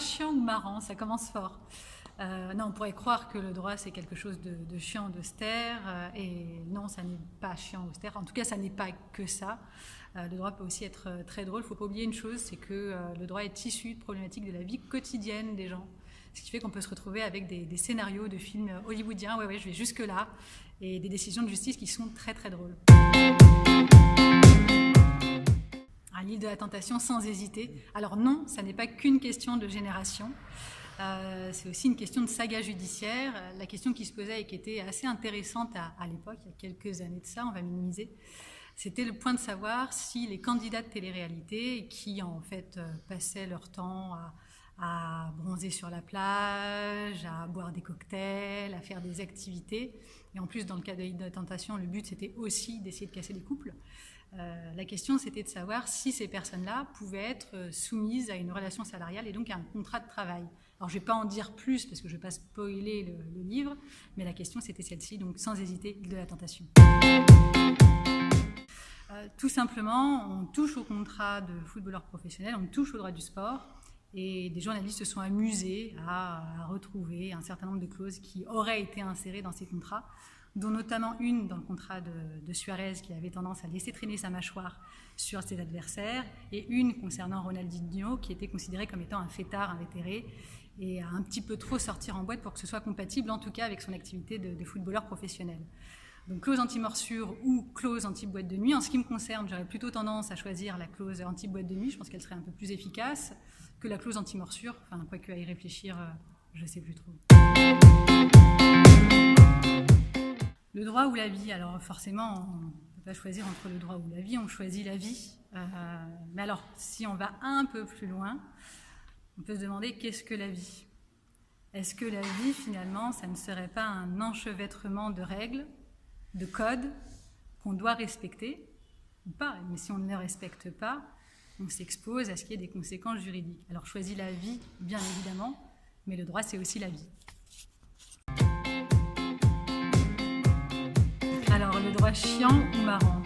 chiant ou marrant, ça commence fort. Non, on pourrait croire que le droit c'est quelque chose de chiant, d'austère, et non, ça n'est pas chiant, austère. En tout cas, ça n'est pas que ça. Le droit peut aussi être très drôle. Il ne faut pas oublier une chose, c'est que le droit est issu de problématiques de la vie quotidienne des gens. Ce qui fait qu'on peut se retrouver avec des scénarios de films hollywoodiens, ouais, je vais jusque-là, et des décisions de justice qui sont très très drôles. À l'île de la Tentation, sans hésiter. Alors non, ça n'est pas qu'une question de génération. C'est aussi une question de saga judiciaire. La question qui se posait et qui était assez intéressante à l'époque, il y a quelques années de ça, on va minimiser, c'était le point de savoir si les candidats de télé-réalité qui en fait passaient leur temps à bronzer sur la plage, à boire des cocktails, à faire des activités, et en plus dans le cas de l'île de la Tentation, le but c'était aussi d'essayer de casser des couples. La question c'était de savoir si ces personnes-là pouvaient être soumises à une relation salariale et donc à un contrat de travail. Alors je ne vais pas en dire plus parce que je ne vais pas spoiler le livre, mais la question c'était celle-ci, donc sans hésiter, l'île de la Tentation. Tout simplement, on touche au contrat de footballeur professionnel, on touche au droit du sport, et des journalistes se sont amusés à retrouver un certain nombre de clauses qui auraient été insérées dans ces contrats, dont notamment une dans le contrat de Suarez qui avait tendance à laisser traîner sa mâchoire sur ses adversaires, et une concernant Ronaldinho qui était considéré comme étant un fêtard invétéré et à un petit peu trop sortir en boîte pour que ce soit compatible en tout cas avec son activité de footballeur professionnel. Donc clause anti-morsure ou clause anti-boîte de nuit. En ce qui me concerne, j'aurais plutôt tendance à choisir la clause anti-boîte de nuit. Je pense qu'elle serait un peu plus efficace que la clause anti-morsure. Enfin, quoique à y réfléchir, je ne sais plus trop. Le droit ou la vie? Alors forcément, on ne peut pas choisir entre le droit ou la vie, on choisit la vie. Mais alors, si on va un peu plus loin, on peut se demander qu'est-ce que la vie? Est-ce que la vie, finalement, ça ne serait pas un enchevêtrement de règles, de codes qu'on doit respecter ou pas? Mais si on ne les respecte pas, on s'expose à ce qu'il y ait des conséquences juridiques. Alors choisis la vie, bien évidemment, mais le droit c'est aussi la vie. Alors le droit chiant ou marrant?